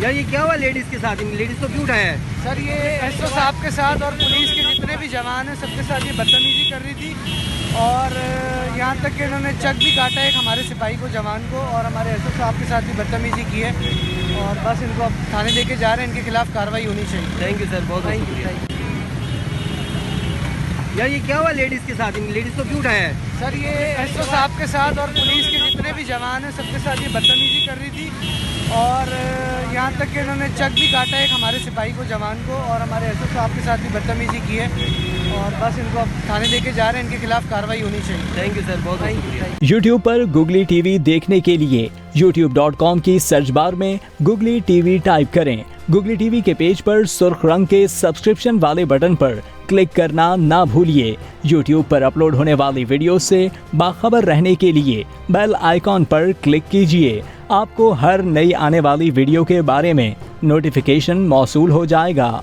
यार ये क्या हुआ लेडीज के साथ? लेडीज को क्यों उठाया है? सर ये एसओ साहब के साथ और पुलिस के जितने भी जवान हैं सबके साथ ये बदतमीजी कर रही थी और यहाँ तक कि इन्होंने चक भी काटा है एक हमारे सिपाही को, जवान को, और हमारे एसओ साहब के साथ भी बदतमीजी की है और बस इनको अब थाने लेके जा रहे हैं। इनके खिलाफ कार्रवाई होनी चाहिए। थैंक यू सर, बहुत शुक्रिया। यार ये क्या हुआ लेडीज के साथ? लेडीज को क्यों उठाया है? सर ये एसओ साहब के साथ और पुलिस के जितने भी जवान हैं सबके साथ ये बदतमीजी कर रही थी और यहाँ तक कि इन्होंने चक भी काटा है एक हमारे सिपाही को, जवान को, और हमारे एसओ साहब के साथ भी बदतमीजी की है और बस इनको अब थाने लेके जा रहे हैं। इनके खिलाफ कार्रवाई होनी चाहिए। थैंक यू सर, बहुत शुक्रिया। YouTube पर Googly TV देखने के लिए youtube.com की सर्च बार में Googly TV टाइप करें। Googly TV के पेज पर सुर्ख रंग के सब्सक्रिप्शन वाले बटन पर क्लिक करना ना भूलिए। YouTube पर अपलोड होने वाली वीडियो से बाखबर रहने के लिए बेल आइकॉन पर क्लिक कीजिए। आपको हर नई आने वाली वीडियो के बारे में नोटिफिकेशन मौसूल हो जाएगा।